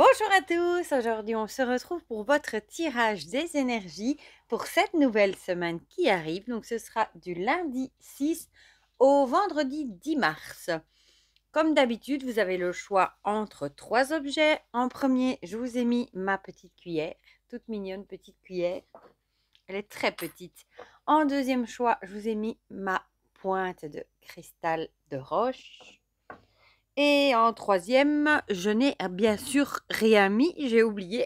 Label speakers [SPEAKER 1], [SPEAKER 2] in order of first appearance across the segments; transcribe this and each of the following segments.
[SPEAKER 1] Bonjour à tous, aujourd'hui on se retrouve pour votre tirage des énergies pour cette nouvelle semaine qui arrive. Donc ce sera du lundi 6 au vendredi 10 mars. Comme d'habitude, vous avez le choix entre trois objets. En premier, je vous ai mis ma petite cuillère, toute mignonne petite cuillère. Elle est très petite. En deuxième choix, je vous ai mis ma pointe de cristal de roche. Et en troisième, je n'ai bien sûr rien mis, j'ai oublié.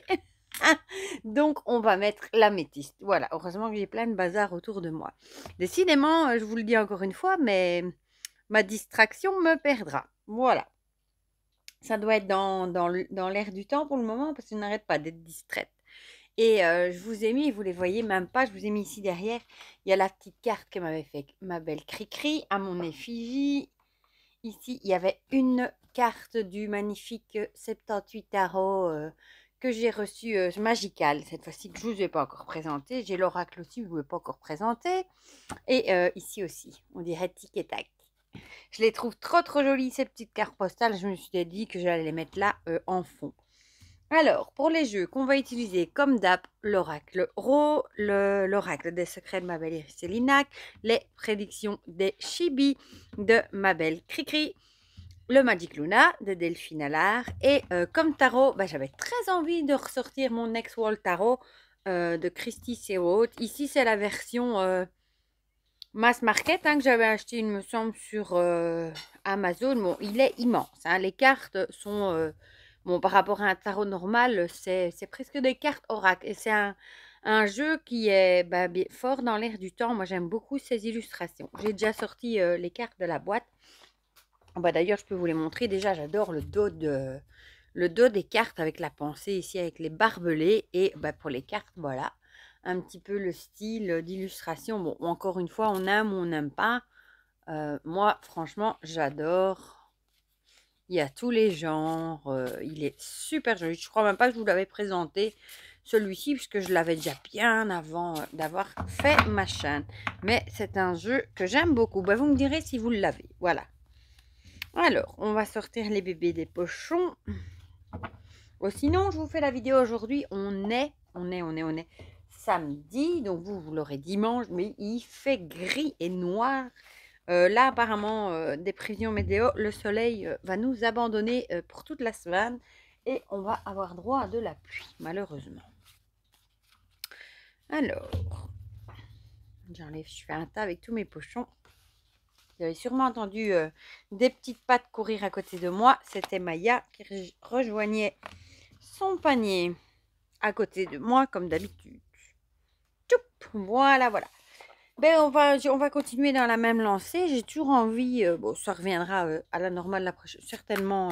[SPEAKER 1] Donc, on va mettre l'améthyste. Voilà, heureusement que j'ai plein de bazar autour de moi. Décidément, je vous le dis encore une fois, mais ma distraction me perdra. Voilà, ça doit être dans l'air du temps pour le moment parce que je n'arrête pas d'être distraite. Et je vous ai mis, vous les voyez même pas, je vous ai mis ici derrière, il y a la petite carte que m'avait fait ma belle Cricri à mon effigie. Ici, il y avait une carte du magnifique 78 tarot que j'ai reçu magical cette fois-ci, que je ne vous ai pas encore présenté. J'ai l'oracle aussi, je ne vous ai pas encore présenté. Et ici aussi, on dirait tic et tac. Je les trouve trop trop jolies, ces petites cartes postales. Je me suis dit que j'allais les mettre là en fond. Alors, pour les jeux qu'on va utiliser, comme d'hab, l'oracle Ro, l'oracle des secrets de ma belle Iris Linac, les prédictions des Chibi de ma belle Cricri, le Magic Luna de Delphine Allard. Et comme tarot, j'avais très envie de ressortir mon Next World Tarot de Christy Sewot. Ici, c'est la version mass market que j'avais acheté, il me semble, sur Amazon. Bon, il est immense. Les cartes sont... bon, par rapport à un tarot normal, c'est presque des cartes oracle. Et c'est un jeu qui est fort dans l'air du temps. Moi, j'aime beaucoup ces illustrations. J'ai déjà sorti les cartes de la boîte. D'ailleurs, je peux vous les montrer. Déjà, j'adore le dos des cartes avec la pensée ici, avec les barbelés. Et pour les cartes, voilà, un petit peu le style d'illustration. Bon, encore une fois, on aime ou on n'aime pas. Moi, franchement, j'adore. Il y a tous les genres. Il est super joli. Je crois même pas que je vous l'avais présenté, celui-ci, puisque je l'avais déjà bien avant d'avoir fait ma chaîne. Mais c'est un jeu que j'aime beaucoup. Vous me direz si vous l'avez. Voilà. Alors, on va sortir les bébés des pochons. Sinon, je vous fais la vidéo aujourd'hui. On est samedi. Donc, vous l'aurez dimanche. Mais il fait gris et noir. Là, apparemment, des prévisions météo, le soleil va nous abandonner pour toute la semaine. Et on va avoir droit à de la pluie, malheureusement. Alors, je fais un tas avec tous mes pochons. Vous avez sûrement entendu des petites pattes courir à côté de moi. C'était Maya qui rejoignait son panier à côté de moi, comme d'habitude. Voilà, voilà. On va continuer dans la même lancée. J'ai toujours envie, bon, ça reviendra à la normale la prochaine, certainement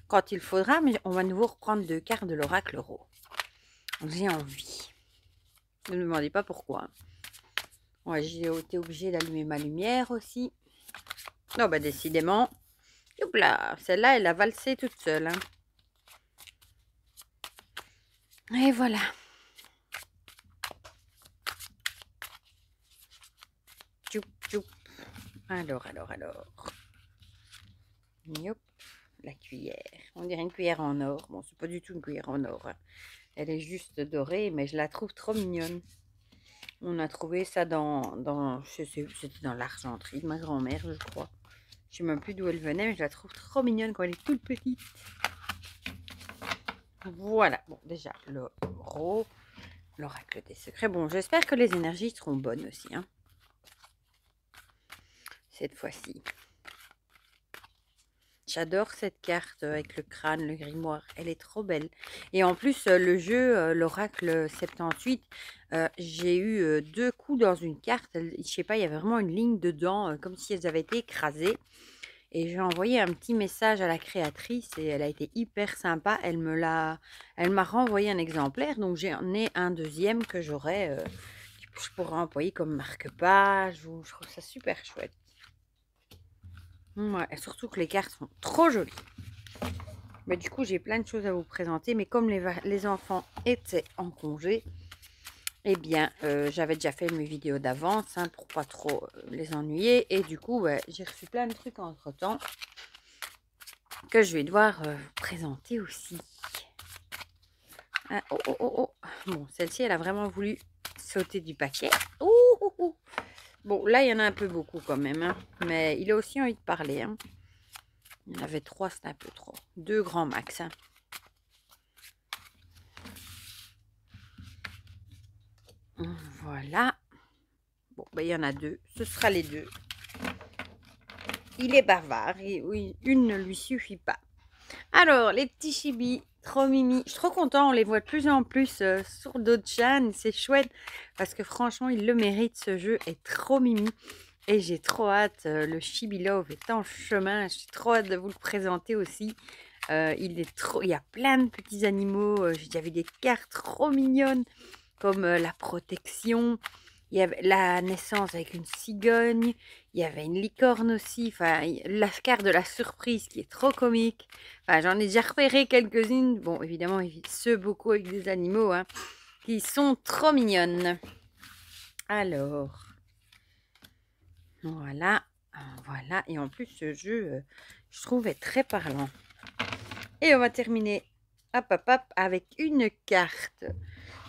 [SPEAKER 1] quand il faudra, mais on va nouveau reprendre 2 cartes de l'oracle Ro. J'ai envie. Ne me demandez pas pourquoi. Ouais, j'ai été obligée d'allumer ma lumière aussi. Non, décidément. Hop là, celle-là, elle a valsé toute seule. Et voilà. Tchoup, tchoup. Alors. Yop, la cuillère. On dirait une cuillère en or. Bon, c'est pas du tout une cuillère en or. Elle est juste dorée, mais je la trouve trop mignonne. On a trouvé ça c'était dans l'argenterie de ma grand-mère, je crois. Je sais même plus d'où elle venait, mais je la trouve trop mignonne quand elle est toute petite. Voilà. Bon, déjà, le Ro, l'oracle des secrets. Bon, j'espère que les énergies seront bonnes aussi, cette fois-ci. J'adore cette carte avec le crâne, le grimoire. Elle est trop belle. Et en plus, le jeu, l'oracle 78, j'ai eu 2 coups dans une carte. Je sais pas, il y avait vraiment une ligne dedans, comme si elles avaient été écrasées. Et j'ai envoyé un petit message à la créatrice et elle a été hyper sympa. Elle m'a renvoyé un exemplaire. Donc, j'en ai un deuxième que j'aurai, que je pourrais employer comme marque-page. Je trouve ça super chouette. Ouais, et surtout que les cartes sont trop jolies. Du coup, j'ai plein de choses à vous présenter. Mais comme les enfants étaient en congé, eh bien, j'avais déjà fait mes vidéos d'avance pour pas trop les ennuyer. Et du coup, j'ai reçu plein de trucs entre-temps que je vais devoir vous présenter aussi. Ah, oh, oh, oh, oh. Bon, celle-ci, elle a vraiment voulu sauter du paquet. Ouh, ouh, ouh. Bon, là, il y en a un peu beaucoup quand même, hein. Mais il a aussi envie de parler, hein. Il y en avait 3, c'était un peu trop. 2 grands max, hein. Voilà. Bon, ben, il y en a 2. Ce sera les 2. Il est bavard. Et oui, une ne lui suffit pas. Alors, les petits chibis, trop mimi. Je suis trop contente, on les voit de plus en plus sur d'autres chaînes. C'est chouette parce que franchement, il le mérite. Ce jeu est trop mimi. Et j'ai trop hâte. Le Chibi Love est en chemin. J'ai trop hâte de vous le présenter aussi. Il y a plein de petits animaux. J'ai déjà vu des cartes trop mignonnes comme la protection. Il y avait la naissance avec une cigogne. Il y avait une licorne aussi. Enfin, la carte de la surprise qui est trop comique. Enfin, j'en ai déjà repéré quelques-unes. Bon, évidemment, ceux beaucoup avec des animaux, hein, qui sont trop mignonnes. Alors, voilà. Voilà. Et en plus, ce jeu, je trouve, est très parlant. Et on va terminer, hop, hop, hop, avec une carte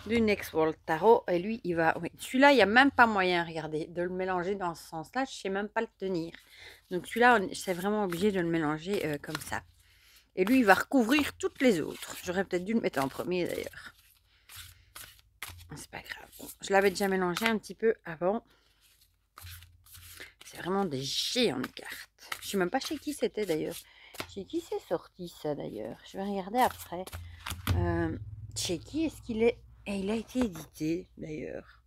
[SPEAKER 1] du Next World Tarot. Et lui, il va... Oui, celui-là, il n'y a même pas moyen, regardez, de le mélanger dans ce sens-là. Je ne sais même pas le tenir. Donc celui-là, c'est vraiment obligé de le mélanger comme ça. Et lui, il va recouvrir toutes les autres. J'aurais peut-être dû le mettre en premier, d'ailleurs. C'est pas grave. Bon, je l'avais déjà mélangé un petit peu avant. C'est vraiment des géantes cartes. Je ne sais même pas chez qui c'était, d'ailleurs. Chez qui c'est sorti, ça, d'ailleurs? Je vais regarder après. Chez qui est-ce qu'il est... Et il a été édité, d'ailleurs.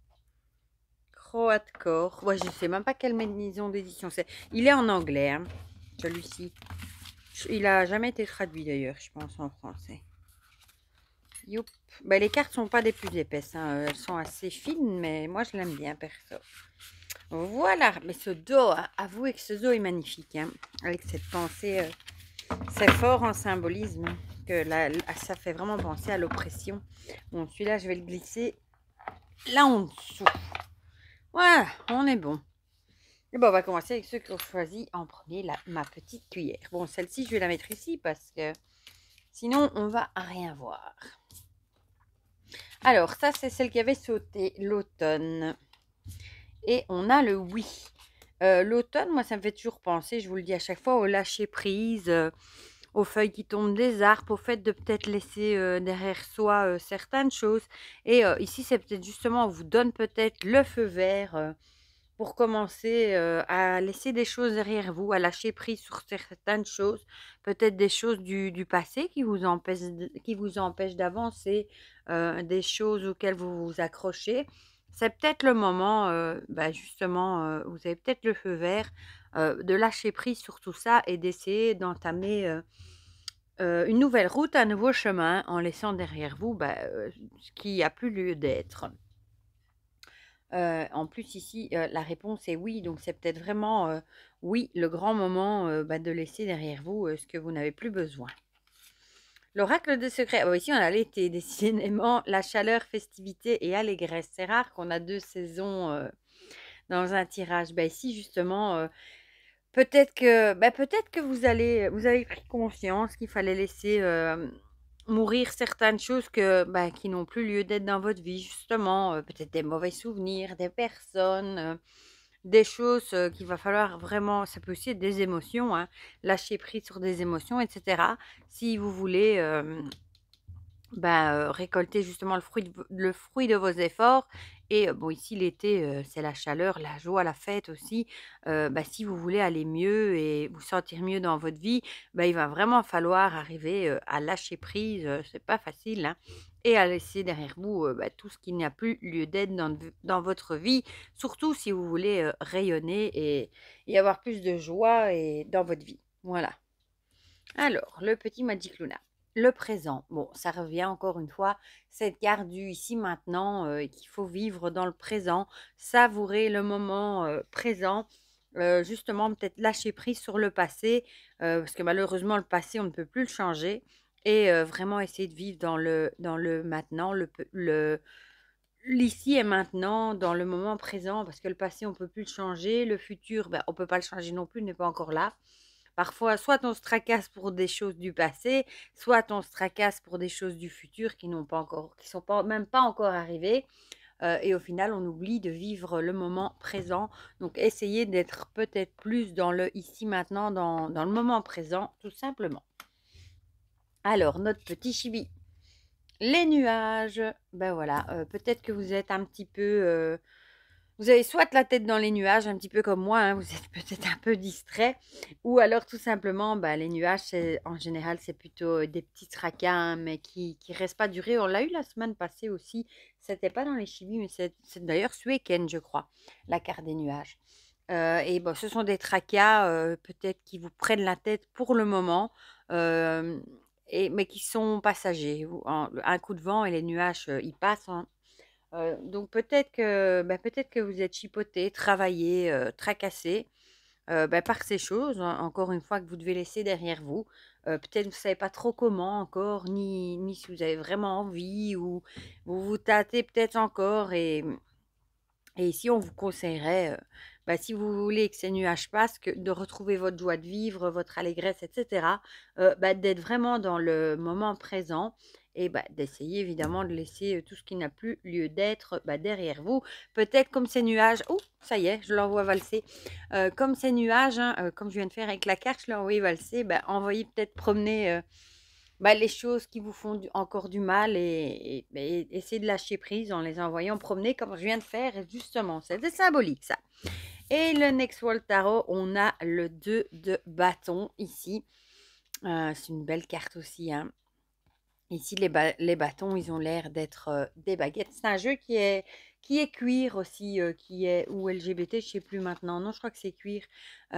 [SPEAKER 1] Croatcore. Ouais, je ne sais même pas quelle maison d'édition c'est. Il est en anglais, hein, celui-ci. Il a jamais été traduit, d'ailleurs, je pense, en français. Youp. Ben, les cartes sont pas des plus épaisses, hein. Elles sont assez fines, mais moi, je l'aime bien, perso. Voilà. Mais ce dos, hein, avouez que ce dos est magnifique, hein, avec cette pensée... c'est fort en symbolisme, hein, que ça fait vraiment penser à l'oppression. Bon, celui-là, je vais le glisser là en dessous. Voilà, on est bon. Et bon, on va commencer avec ceux qui ont choisi en premier ma petite cuillère. Bon, celle-ci, je vais la mettre ici parce que sinon, on va rien voir. Alors, ça, c'est celle qui avait sauté l'automne. Et on a le oui. L'automne, moi, ça me fait toujours penser, je vous le dis à chaque fois, au lâcher prise, aux feuilles qui tombent des arbres, au fait de peut-être laisser derrière soi certaines choses. Et ici, c'est peut-être justement, on vous donne peut-être le feu vert pour commencer à laisser des choses derrière vous, à lâcher prise sur certaines choses, peut-être des choses du passé qui vous empêchent d'avancer, des choses auxquelles vous vous accrochez. C'est peut-être le moment, justement, vous avez peut-être le feu vert, de lâcher prise sur tout ça et d'essayer d'entamer une nouvelle route, un nouveau chemin, en laissant derrière vous ce qui a plus lieu d'être. En plus ici, la réponse est oui, donc c'est peut-être vraiment, oui, le grand moment, de laisser derrière vous, ce que vous n'avez plus besoin. L'oracle de secret. Oh, ici, on a l'été, décidément, la chaleur, festivité et allégresse. C'est rare qu'on a 2 saisons, dans un tirage. Ici, justement, peut-être que vous avez pris conscience qu'il fallait laisser, mourir certaines choses qui n'ont plus lieu d'être dans votre vie, justement, peut-être des mauvais souvenirs, des personnes, des choses qu'il va falloir vraiment, ça peut aussi être des émotions, hein, lâcher prise sur des émotions, etc. Si vous voulez récolter justement le fruit de vos efforts. Et bon, ici, l'été, c'est la chaleur, la joie, la fête aussi. Si vous voulez aller mieux et vous sentir mieux dans votre vie, il va vraiment falloir arriver à lâcher prise, c'est pas facile, hein, et à laisser derrière vous tout ce qui n'a plus lieu d'être dans votre vie, surtout si vous voulez rayonner et avoir plus de joie dans votre vie. Voilà. Alors, le petit Magic Luna. Le présent. Bon, ça revient encore une fois, cette carte du ici maintenant, qu'il faut vivre dans le présent, savourer le moment présent, justement peut-être lâcher prise sur le passé, parce que malheureusement le passé on ne peut plus le changer, et vraiment essayer de vivre dans le maintenant, l'ici et maintenant, dans le moment présent, parce que le passé on ne peut plus le changer, le futur on ne peut pas le changer non plus, il n'est pas encore là. Parfois, soit on se tracasse pour des choses du passé, soit on se tracasse pour des choses du futur qui n'ont pas encore, qui sont pas, même pas encore arrivées. Et au final, on oublie de vivre le moment présent. Donc, essayez d'être peut-être plus dans le ici maintenant, dans le moment présent, tout simplement. Alors, notre petit chibi. Les nuages, ben voilà, peut-être que vous êtes un petit peu, vous avez soit la tête dans les nuages, un petit peu comme moi, hein, vous êtes peut-être un peu distrait, ou alors tout simplement, bah, les nuages, en général, c'est plutôt des petits tracas, hein, mais qui restent pas durer. On l'a eu la semaine passée aussi, c'était pas dans les chibis, mais c'est d'ailleurs ce week-end, je crois, la carte des nuages. Et bon, ce sont des tracas, peut-être qui vous prennent la tête pour le moment, euh, mais qui sont passagers. Un coup de vent et les nuages, ils passent, hein. Donc peut-être que vous êtes chipoté, travaillé, tracassé par ces choses, hein, encore une fois, que vous devez laisser derrière vous. Peut-être vous ne savez pas trop comment encore, ni si vous avez vraiment envie, ou vous vous tâtez peut-être encore. Et ici, on vous conseillerait, si vous voulez que ces nuages passent, de retrouver votre joie de vivre, votre allégresse, etc., d'être vraiment dans le moment présent et d'essayer évidemment de laisser tout ce qui n'a plus lieu d'être derrière vous. Peut-être comme ces nuages, oh, ça y est, je l'envoie valser. Comme ces nuages, hein, comme je viens de faire avec la carte, je l'ai envoyé valser, envoyez peut-être promener les choses qui vous font encore du mal et essayez de lâcher prise en les envoyant promener comme je viens de faire. Et justement, c'est symbolique ça. Et le Next World Tarot, on a le 2 de bâton ici. C'est une belle carte aussi, hein. Ici, les bâtons, ils ont l'air d'être des baguettes. C'est un jeu qui est cuir aussi, qui est ou LGBT, je ne sais plus maintenant. Non, je crois que c'est cuir. On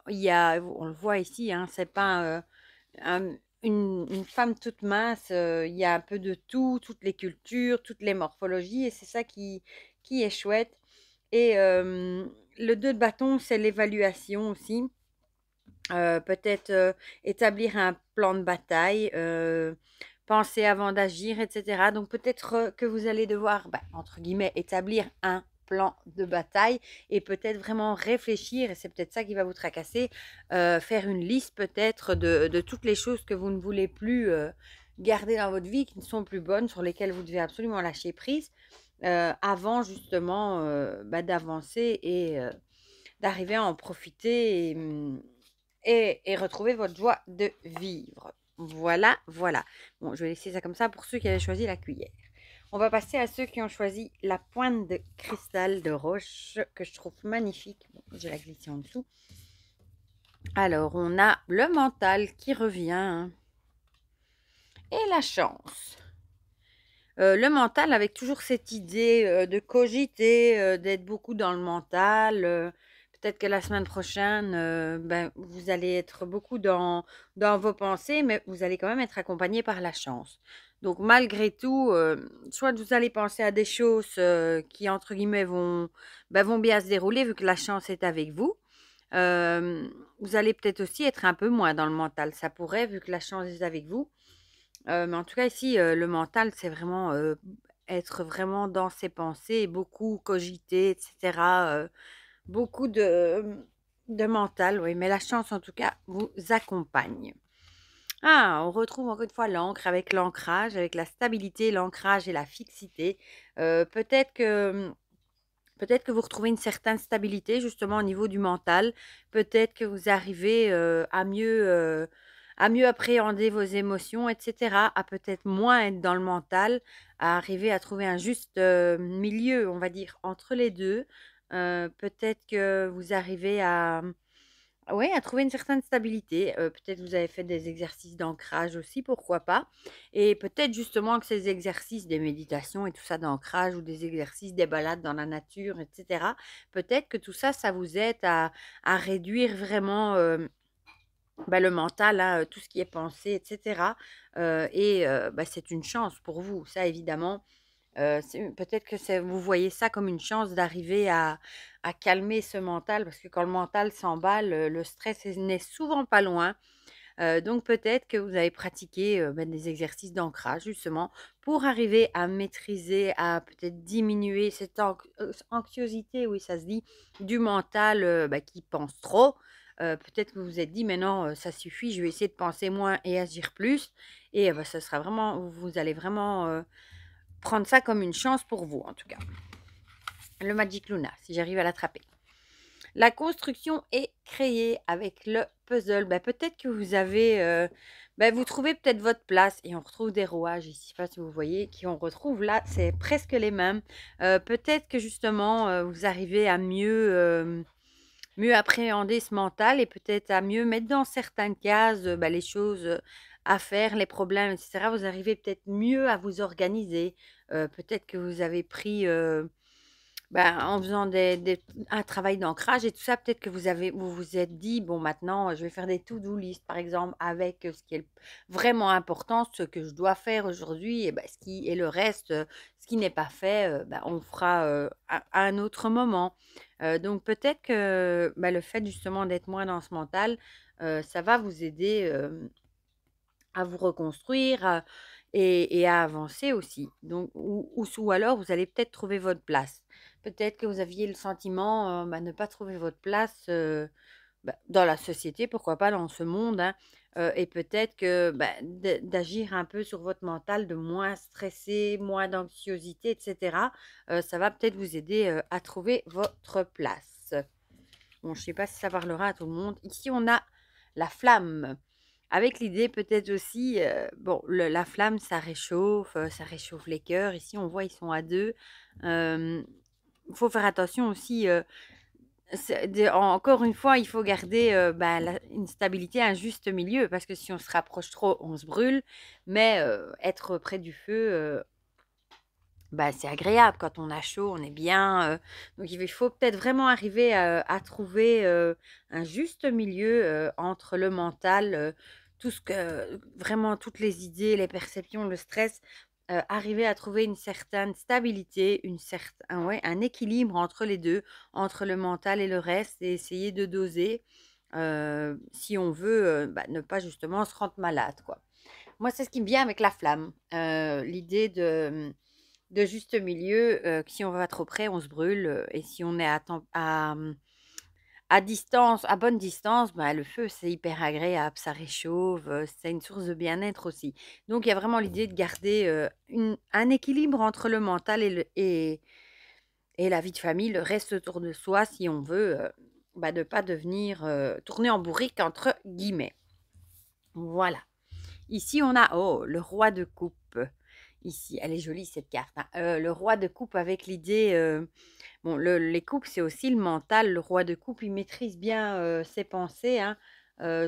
[SPEAKER 1] le voit ici, hein, c'est pas une femme toute mince. Il y a un peu de tout, toutes les cultures, toutes les morphologies, et c'est ça qui est chouette. Et le 2 de bâton, c'est l'évaluation aussi. Peut-être établir un plan de bataille, penser avant d'agir, etc. Donc peut-être que vous allez devoir, entre guillemets, établir un plan de bataille et peut-être vraiment réfléchir, et c'est peut-être ça qui va vous tracasser, faire une liste peut-être de toutes les choses que vous ne voulez plus garder dans votre vie, qui ne sont plus bonnes, sur lesquelles vous devez absolument lâcher prise, avant justement d'avancer et d'arriver à en profiter et retrouver votre joie de vivre. Voilà, voilà. Bon, je vais laisser ça comme ça pour ceux qui avaient choisi la cuillère. On va passer à ceux qui ont choisi la pointe de cristal de roche, que je trouve magnifique. Bon, je vais la glisser en dessous. Alors, on a le mental qui revient, hein, et la chance. Le mental avec toujours cette idée de cogiter, d'être beaucoup dans le mental. Peut-être que la semaine prochaine, vous allez être beaucoup dans vos pensées, mais vous allez quand même être accompagné par la chance. Donc malgré tout, soit vous allez penser à des choses qui, entre guillemets, vont bien se dérouler vu que la chance est avec vous. Vous allez peut-être aussi être un peu moins dans le mental. Ça pourrait, vu que la chance est avec vous. Mais en tout cas, ici, le mental, c'est vraiment être vraiment dans ses pensées, beaucoup cogiter, etc. Beaucoup de mental, oui. Mais la chance, en tout cas, vous accompagne. Ah, on retrouve encore une fois l'encre avec l'ancrage, avec la stabilité, l'ancrage et la fixité. Peut-être que vous retrouvez une certaine stabilité justement au niveau du mental. Peut-être que vous arrivez à mieux appréhender vos émotions, etc. À peut-être moins être dans le mental, à arriver à trouver un juste milieu, on va dire, entre les deux. Peut-être que vous arrivez oui, à trouver une certaine stabilité. Peut-être vous avez fait des exercices d'ancrage aussi, pourquoi pas. Et peut-être justement que ces exercices des méditations et tout ça d'ancrage ou des exercices, des balades dans la nature, etc. Peut-être que tout ça, ça vous aide à réduire vraiment le mental, hein, tout ce qui est pensée, etc. C'est une chance pour vous, ça évidemment. Peut-être que vous voyez ça comme une chance d'arriver à calmer ce mental, parce que quand le mental s'emballe, le stress n'est souvent pas loin. Donc peut-être que vous avez pratiqué des exercices d'ancrage justement pour arriver à maîtriser, à peut-être diminuer cette anxiosité, oui ça se dit, du mental qui pense trop. peut-être que vous vous êtes dit: «Mais non, ça suffit, je vais essayer de penser moins et agir plus» et bah, ça sera vraiment vous allez vraiment, prendre ça comme une chance pour vous, en tout cas. Le Magic Luna, si j'arrive à l'attraper. La construction est créée avec le puzzle. Bah, peut-être que vous avez, vous trouvez peut-être votre place et on retrouve des rouages ici, je sais pas si vous voyez, qui on retrouve là, c'est presque les mêmes. Peut-être que justement, vous arrivez à mieux appréhender ce mental et peut-être à mieux mettre dans certaines cases, les choses, à faire, les problèmes et cetera. Vous arrivez peut-être mieux à vous organiser. Peut-être que vous avez pris, en faisant un travail d'ancrage et tout ça, peut-être que vous vous êtes dit: «Bon maintenant, je vais faire des to-do list», par exemple, avec, ce qui est vraiment important, ce que je dois faire aujourd'hui et ce qui et le reste, ce qui n'est pas fait, on fera, à un autre moment. Donc peut-être que, le fait justement d'être moins dans ce mental, ça va vous aider, à vous reconstruire, et à avancer aussi. Donc ou alors vous allez peut-être trouver votre place. Peut-être que vous aviez le sentiment, ne pas trouver votre place, dans la société, pourquoi pas dans ce monde, hein, et peut-être que, d'agir un peu sur votre mental, de moins stresser, moins d'anxiosité et cetera, ça va peut-être vous aider, à trouver votre place. Bon, je ne sais pas si ça parlera à tout le monde. Ici, on a la flamme. Avec l'idée peut-être aussi, la flamme, ça réchauffe les cœurs. Ici, on voit, ils sont à 2. Il faut faire attention aussi, encore une fois, il faut garder une stabilité, un juste milieu, parce que si on se rapproche trop, on se brûle. Mais être près du feu, c'est agréable quand on a chaud, on est bien, donc il faut peut-être vraiment arriver, à trouver, un juste milieu, entre le mental, tout ce que vraiment toutes les idées, les perceptions, le stress, arriver à trouver une certaine stabilité, un équilibre entre les 2, entre le mental et le reste et essayer de doser, si on veut, ne pas justement se rendre malade, quoi. Moi, c'est ce qui me vient avec la flamme, l'idée de juste milieu, que si on va trop près, on se brûle, et si on est à distance, à bonne distance, le feu, c'est hyper agréable, ça réchauffe, c'est une source de bien-être aussi. Donc il y a vraiment l'idée de garder, un équilibre entre le mental et la vie de famille, le reste autour de soi, si on veut, ne pas devenir, «tourner en bourrique» entre guillemets. Voilà. Ici, on a, oh, le roi de coupe. Ici, elle est jolie cette carte, hein. Le roi de coupe avec l'idée, les coupes, c'est aussi le mental. Le roi de coupe, il maîtrise bien, ses pensées, hein,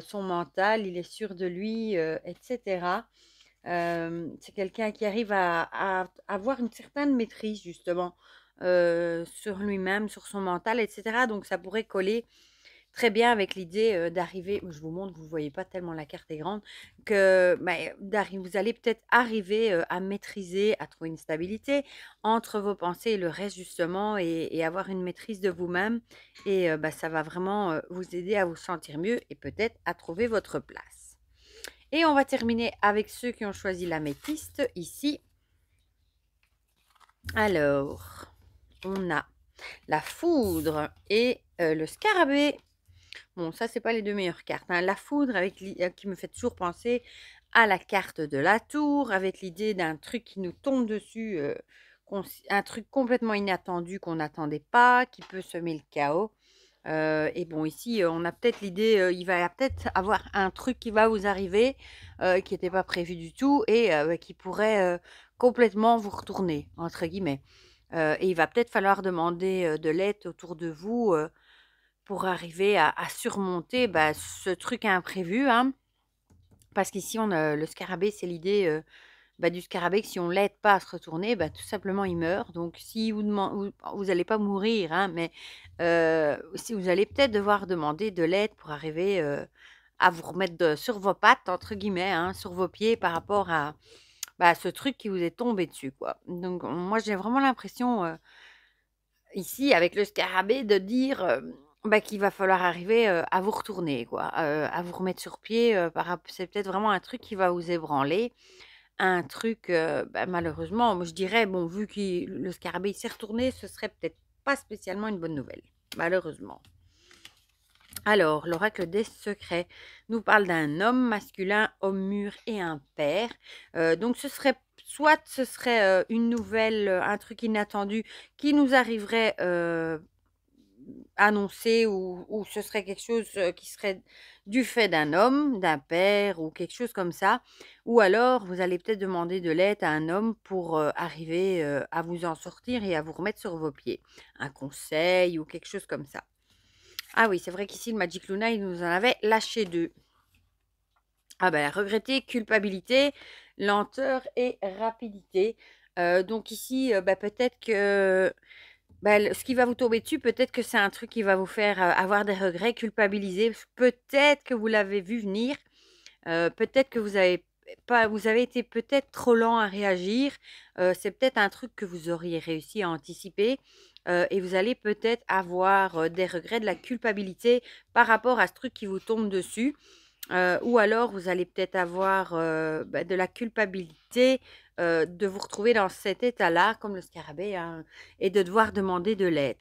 [SPEAKER 1] son mental, il est sûr de lui, et cetera. C'est quelqu'un qui arrive à avoir une certaine maîtrise justement, sur lui-même, sur son mental et cetera. Donc ça pourrait coller très bien avec l'idée, d'arriver je vous montre, vous ne voyez pas tellement la carte est grande, que, vous allez peut-être arriver, à maîtriser, à trouver une stabilité entre vos pensées et le reste justement et avoir une maîtrise de vous-même et ça va vraiment, vous aider à vous sentir mieux et peut-être à trouver votre place. Et on va terminer avec ceux qui ont choisi l'améthyste ici. Alors, on a la foudre et le scarabée. Bon, ça, c'est pas les 2 meilleures cartes, hein. La foudre avec qui me fait toujours penser à la carte de la tour, avec l'idée d'un truc qui nous tombe dessus, un truc complètement inattendu qu'on n'attendait pas, qui peut semer le chaos. Et bon, ici, on a peut-être l'idée, il va peut-être avoir un truc qui va vous arriver, qui n'était pas prévu du tout et qui pourrait, complètement vous «retourner» entre guillemets. Et il va peut-être falloir demander, de l'aide autour de vous, pour arriver à surmonter, ce truc imprévu, hein. Parce qu'ici on a le scarabée, c'est l'idée, du scarabée que si on l'aide pas à se retourner, tout simplement il meurt. Donc si vous allez pas mourir, hein, mais si vous allez peut-être devoir demander de l'aide pour arriver, à vous remettre «sur vos pattes» entre guillemets, hein, sur vos pieds par rapport à, ce truc qui vous est tombé dessus, quoi. Donc moi j'ai vraiment l'impression, ici, avec le scarabée, de dire, qu'il va falloir arriver, à vous retourner quoi, à vous remettre sur pied, c'est peut-être vraiment un truc qui va vous ébranler, un truc, malheureusement, moi je dirais, bon, vu que le scarabée il s'est retourné, ce serait peut-être pas spécialement une bonne nouvelle, malheureusement. Alors, l'oracle des secrets nous parle d'un homme masculin, homme mûr et un père. Donc, ce serait une nouvelle, un truc inattendu qui nous arriverait annoncé, ou ce serait quelque chose qui serait du fait d'un homme, d'un père ou quelque chose comme ça. Ou alors, vous allez peut-être demander de l'aide à un homme pour arriver à vous en sortir et à vous remettre sur vos pieds. Un conseil ou quelque chose comme ça. Ah oui, c'est vrai qu'ici, le Magic Luna, il nous en avait lâché deux. Ah ben, regretter, culpabilité, lenteur et rapidité. Donc ici, peut-être que ce qui va vous tomber dessus, peut-être que c'est un truc qui va vous faire avoir des regrets, culpabiliser. Peut-être que vous l'avez vu venir. Peut-être que vous avez été peut-être trop lent à réagir. C'est peut-être un truc que vous auriez réussi à anticiper. Et vous allez peut-être avoir des regrets, de la culpabilité par rapport à ce truc qui vous tombe dessus. Ou alors vous allez peut-être avoir de la culpabilité de vous retrouver dans cet état-là, comme le scarabée, hein, et de devoir demander de l'aide.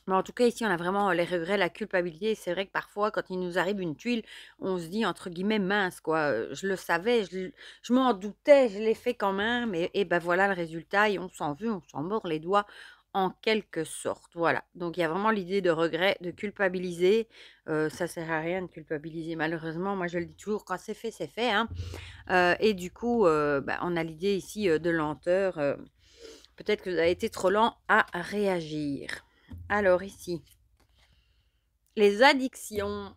[SPEAKER 1] Mais en tout cas, ici, on a vraiment les regrets, la culpabilité. C'est vrai que parfois, quand il nous arrive une tuile, on se dit, entre guillemets, mince, quoi. Je le savais, je m'en doutais, je l'ai fait quand même. Et ben voilà le résultat. Et on s'en veut, on s'en mord les doigts, en quelque sorte. Voilà. Donc, il y a vraiment l'idée de regret, de culpabiliser. Ça sert à rien de culpabiliser, malheureusement. Moi, je le dis toujours, quand c'est fait, hein. Et du coup, on a l'idée ici de lenteur. Peut-être que vous avez été trop lent à réagir. Alors ici, les addictions.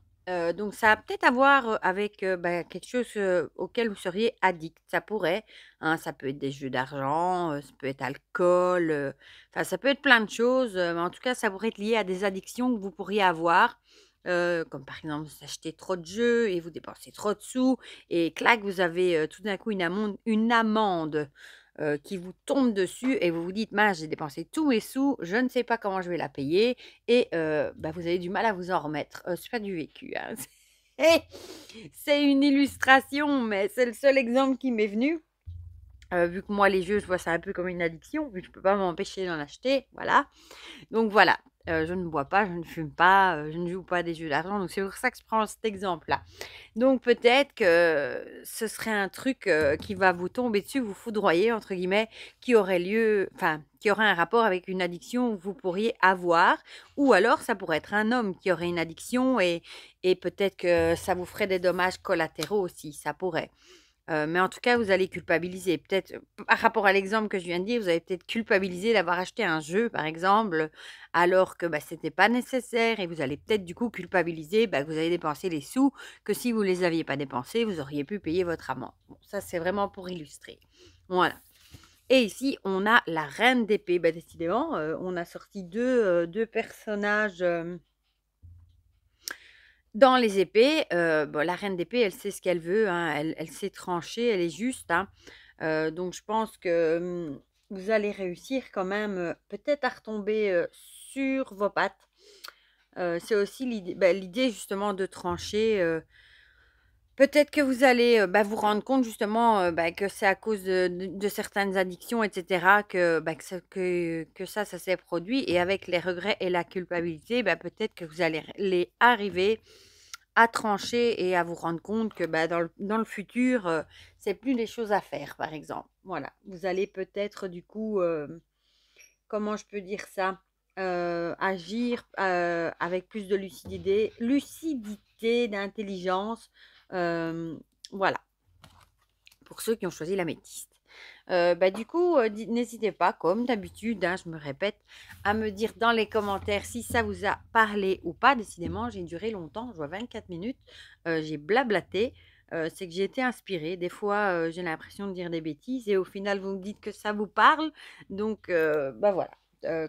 [SPEAKER 1] Donc ça a peut-être à voir avec quelque chose auquel vous seriez addict. Ça pourrait, hein, ça peut être des jeux d'argent, ça peut être alcool, enfin ça peut être plein de choses. Mais en tout cas, ça pourrait être lié à des addictions que vous pourriez avoir. Comme par exemple, vous achetez trop de jeux et vous dépensez trop de sous. Et clac, vous avez tout d'un coup une amende qui vous tombe dessus et vous vous dites: «Mince, j'ai dépensé tous mes sous, je ne sais pas comment je vais la payer», et vous avez du mal à vous en remettre. C'est pas du vécu, hein, c'est une illustration, mais c'est le seul exemple qui m'est venu. Vu que moi les jeux, je vois ça un peu comme une addiction, vu que je peux pas m'empêcher d'en acheter, voilà. Donc voilà, je ne bois pas, je ne fume pas, je ne joue pas à des jeux d'argent, donc c'est pour ça que je prends cet exemple-là. Donc peut-être que ce serait un truc qui va vous tomber dessus, vous foudroyer entre guillemets, qui aurait lieu, enfin qui aurait un rapport avec une addiction que vous pourriez avoir, ou alors ça pourrait être un homme qui aurait une addiction et peut-être que ça vous ferait des dommages collatéraux aussi, ça pourrait. Mais en tout cas, vous allez culpabiliser. Peut-être, par rapport à l'exemple que je viens de dire, vous allez peut-être culpabiliser d'avoir acheté un jeu, par exemple, alors que ce n'était pas nécessaire, et vous allez peut-être du coup culpabiliser que vous avez dépensé les sous, que si vous ne les aviez pas dépensés, vous auriez pu payer votre amende. Bon, ça, c'est vraiment pour illustrer. Voilà. Et ici, on a la reine d'épée. Décidément, on a sorti deux personnages dans les épées. La reine d'épée, elle sait ce qu'elle veut, hein, elle sait trancher, elle est juste, hein. Donc je pense que vous allez réussir quand même peut-être à retomber sur vos pattes. C'est aussi l'idée justement de trancher. Peut-être que vous allez vous rendre compte justement que c'est à cause de certaines addictions, etc., que ça s'est produit. Et avec les regrets et la culpabilité, peut-être que vous allez arriver à trancher et à vous rendre compte que dans le futur, c'est plus des choses à faire, par exemple. Voilà, vous allez peut-être du coup, comment je peux dire ça, agir avec plus de lucidité, d'intelligence. Voilà, pour ceux qui ont choisi l'améthyste. Du coup, n'hésitez pas, comme d'habitude, hein, je me répète, à me dire dans les commentaires si ça vous a parlé ou pas. Décidément, j'ai duré longtemps, je vois 24 minutes, j'ai blablaté. C'est que j'ai été inspirée. Des fois, j'ai l'impression de dire des bêtises et au final, vous me dites que ça vous parle. Donc, voilà.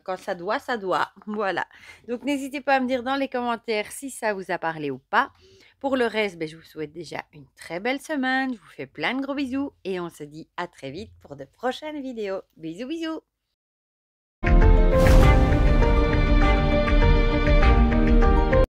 [SPEAKER 1] Quand ça doit, ça doit. Voilà. Donc, n'hésitez pas à me dire dans les commentaires si ça vous a parlé ou pas. Pour le reste, je vous souhaite déjà une très belle semaine. Je vous fais plein de gros bisous et on se dit à très vite pour de prochaines vidéos. Bisous, bisous!